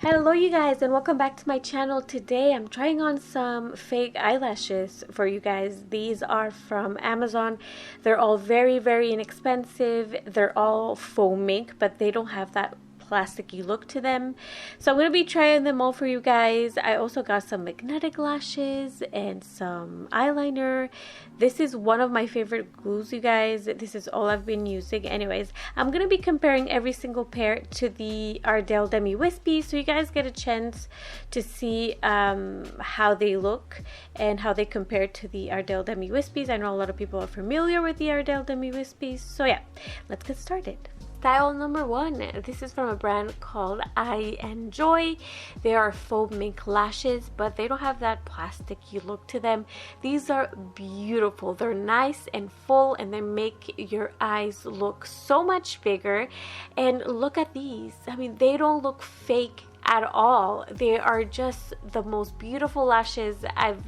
Hello you guys, and welcome back to my channel. Today I'm trying on some fake eyelashes for you guys. These are from Amazon. They're all very inexpensive. They're all faux mink, but they don't have that plasticky look to them. So I'm going to be trying them all for you guys. I also got some magnetic lashes and some eyeliner. This is one of my favorite glues, you guys. This is all I've been using. Anyways, I'm going to be comparing every single pair to the Ardell Demi Wispies, so you guys get a chance to see how they look and how they compare to the Ardell Demi Wispies. I know a lot of people are familiar with the Ardell Demi Wispies, so yeah, let's get started. Style number one. This is from a brand called EYENJOY. They are faux mink lashes, but they don't have that plasticky look to them. These are beautiful. They're nice and full, and they make your eyes look so much bigger. And look at these. I mean, they don't look fake at all. They are just the most beautiful lashes I've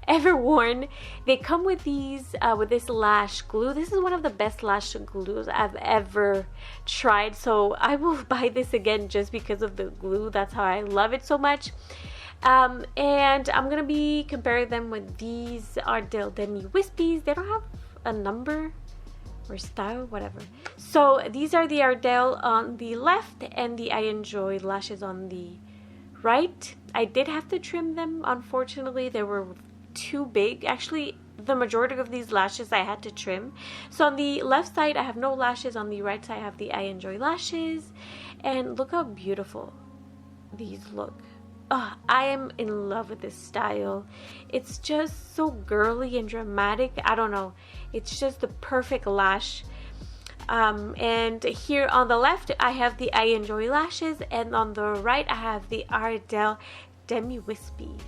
ever worn. They come with these with this lash glue. This is one of the best lash glues I've ever tried, so I will buy this again just because of the glue. That's how I love it so much. And I'm gonna be comparing them with these Ardell Demi Wispies. They don't have a number or style, whatever. So these are the Ardell on the left and the EYENJOY lashes on the right. I did have to trim them, unfortunately. They were too big. Actually, the majority of these lashes I had to trim. So on the left side I have no lashes, on the right side I have the EYENJOY lashes, and look how beautiful these look. I am in love with this style. It's just so girly and dramatic. I don't know, it's just the perfect lash. And here on the left I have the EYENJOY lashes, and on the right I have the Ardell Demi Wispies.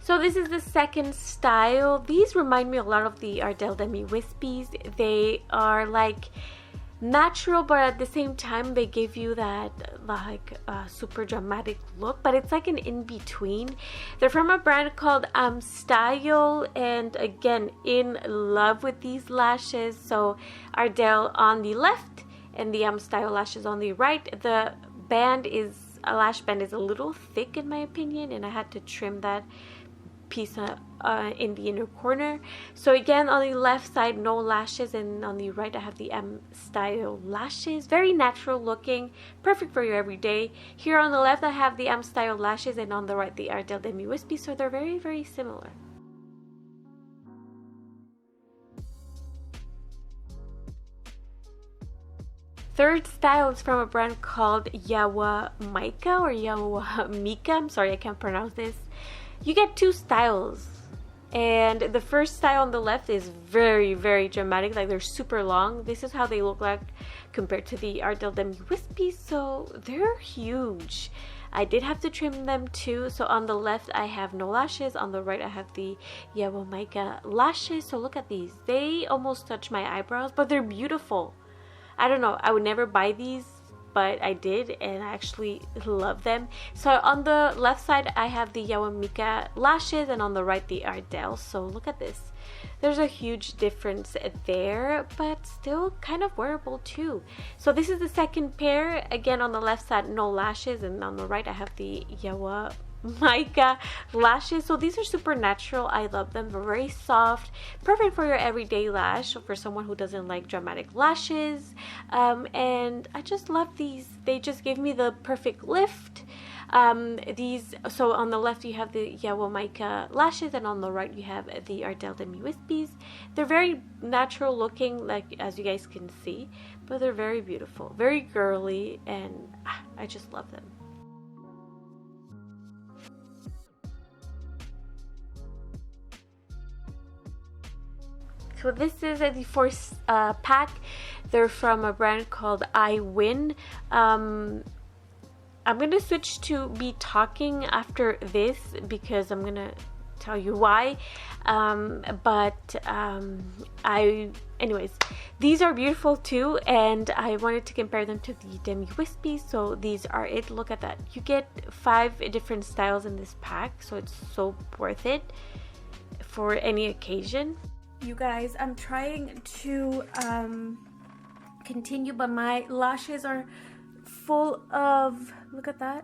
So this is the second style. These remind me a lot of the Ardell Demi Wispies. They are like natural, but at the same time they give you that like super dramatic look, but it's like an in-between. They're from a brand called IMSTYLE, and again, in love with these lashes. So Ardell on the left and the IMSTYLE lashes on the right. The lash band is a little thick in my opinion, and I had to trim that piece in the inner corner. So again, on the left side no lashes, and on the right I have the IMSTYLE lashes. Very natural looking, perfect for your everyday. Here on the left I have the IMSTYLE lashes, and on the right the Ardell Demi Wispies, so they're very similar. Third style is from a brand called YAWAMICA or YAWAMICA. I'm sorry, I can't pronounce this. You get two styles, and the first style on the left is very dramatic, like they're super long. This is how they look like compared to the Ardell Demi Wispies, so they're huge. I did have to trim them too. So on the left I have no lashes, on the right I have the YAWAMICA lashes. So look at these, they almost touch my eyebrows, but they're beautiful. I don't know, I would never buy these, but I did, and I actually love them. So on the left side I have the YAWAMICA lashes, and on the right the Ardell. So look at this, there's a huge difference there, but still kind of wearable too. So this is the second pair. Again, on the left side no lashes, and on the right I have the YAWAMICA lashes. So these are super natural. I love them. They're very soft, perfect for your everyday lash, for someone who doesn't like dramatic lashes. And I just love these. They just give me the perfect lift. So on the left you have the YAWAMICA lashes, and on the right you have the Ardell Demi Wispies. They're very natural looking, like as you guys can see, but they're very beautiful, very girly, and I just love them. So this is the fourth pack. They're from a brand called EYEWIN. I'm going to switch to be talking after this because I'm going to tell you why. Anyways, these are beautiful too, and I wanted to compare them to the Demi Wispies. So these are it. Look at that. You get 5 different styles in this pack, so it's so worth it for any occasion. You guys, I'm trying to continue, but my lashes are full of, look at that,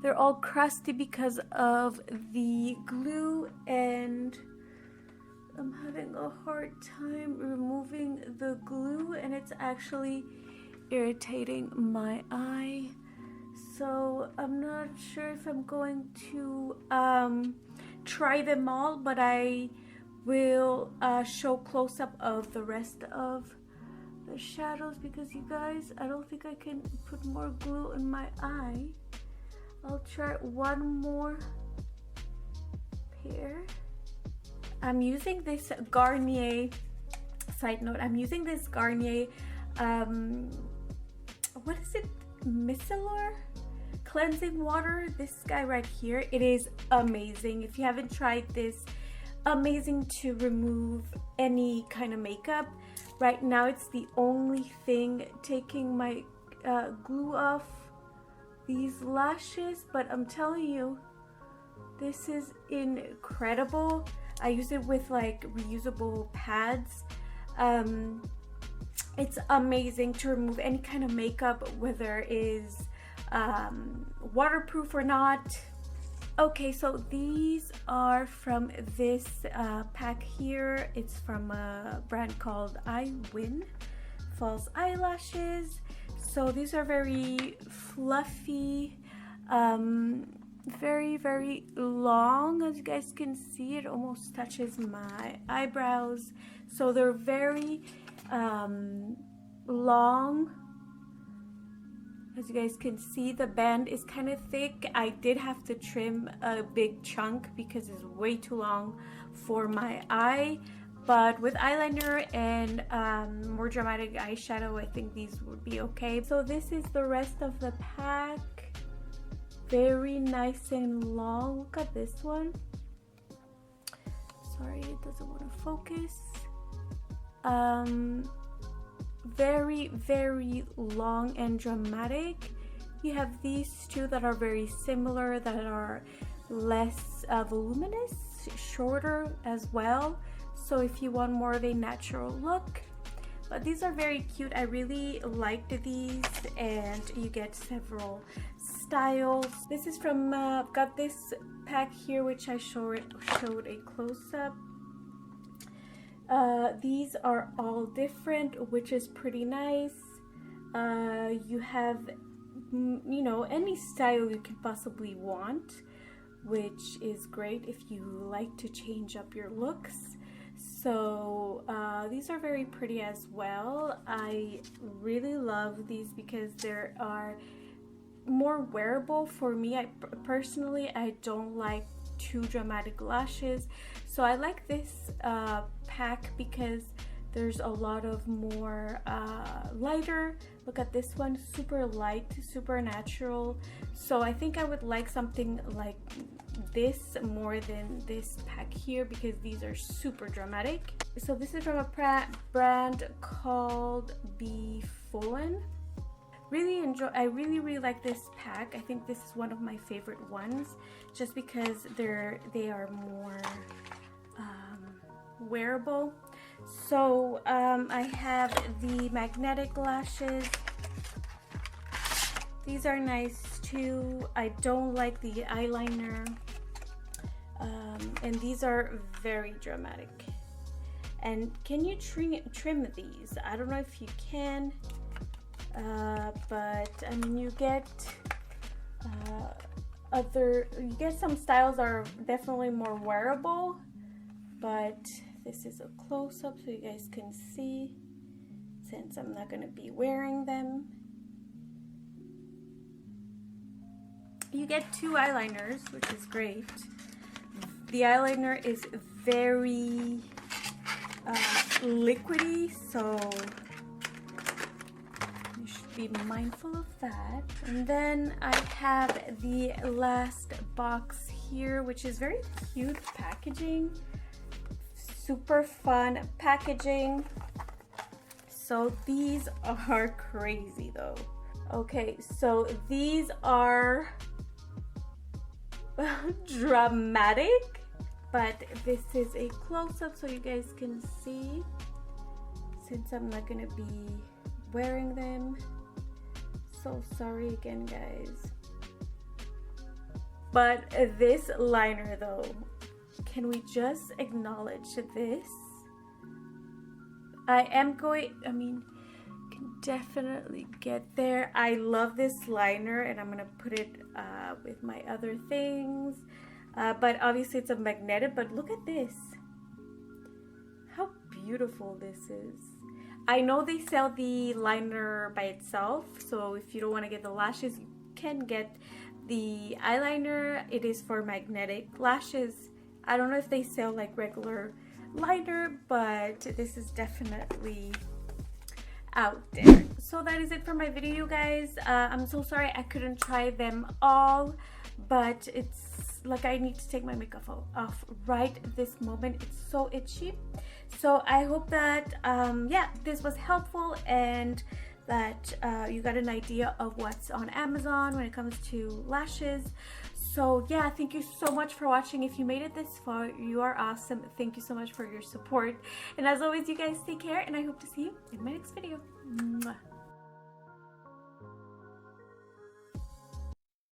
they're all crusty because of the glue, and I'm having a hard time removing the glue, and it's actually irritating my eye. So I'm not sure if I'm going to try them all, but I will show close-up of the rest of the shadows, because you guys, I don't think I can put more glue in my eye. I'll try one more pair. I'm using this Garnier, side note, I'm using this Garnier, what is it, micellar cleansing water, this guy right here. It is amazing. If you haven't tried this, amazing to remove any kind of makeup. Right now it's the only thing taking my glue off these lashes, but I'm telling you, this is incredible. I use it with like reusable pads. It's amazing to remove any kind of makeup, whether it is waterproof or not. Okay, so these are from this pack here. It's from a brand called EYEWIN false eyelashes. So these are very fluffy, very, very long. As you guys can see, it almost touches my eyebrows. So they're very long. As you guys can see, the band is kind of thick. I did have to trim a big chunk because it's way too long for my eye. But with eyeliner and more dramatic eyeshadow, I think these would be okay. So this is the rest of the pack. Very nice and long. Look at this one. Sorry, it doesn't want to focus. Very, very long and dramatic. You have these two that are very similar, that are less voluminous, shorter as well. So if you want more of a natural look, but these are very cute. I really liked these, and you get several styles. This is from got this pack here, which I showed a close-up. These are all different, which is pretty nice. You have, you know, any style you could possibly want, which is great if you like to change up your looks. So these are very pretty as well. I really love these because they are more wearable for me. Personally, I don't like too dramatic lashes, so I like this pack because there's a lot of more lighter. Look at this one, super light, super natural. So I think I would like something like this more than this pack here, because these are super dramatic. So this is from a brand called BEPHOLAN. I really like this pack. I think this is one of my favorite ones, just because they are more wearable. So I have the magnetic lashes. These are nice too. I don't like the eyeliner, and these are very dramatic. And can you trim these? I don't know if you can, but I mean, you get some styles are definitely more wearable, but this is a close-up so you guys can see, since I'm not going to be wearing them. You get two eyeliners, which is great. The eyeliner is very liquidy, so you should be mindful of that. And then I have the last box here, which is very cute packaging. Super fun packaging. So these are crazy though. Okay, so these are dramatic, but this is a close-up so you guys can see, since I'm not gonna be wearing them. So sorry again, guys. But this liner though, can we just acknowledge this? I mean, can definitely get there. I love this liner, and I'm gonna put it with my other things. But obviously it's a magnetic, but look at this. How beautiful this is. I know they sell the liner by itself, so if you don't want to get the lashes, you can get the eyeliner. It is for magnetic lashes. I don't know if they sell like regular liner, but this is definitely out there. So that is it for my video, guys. I'm so sorry I couldn't try them all, but it's like I need to take my makeup off right this moment. It's so itchy. So I hope that yeah, this was helpful, and that you got an idea of what's on Amazon when it comes to lashes. So yeah, thank you so much for watching. If you made it this far, you are awesome. Thank you so much for your support, and as always, you guys take care, and I hope to see you in my next video. Mwah.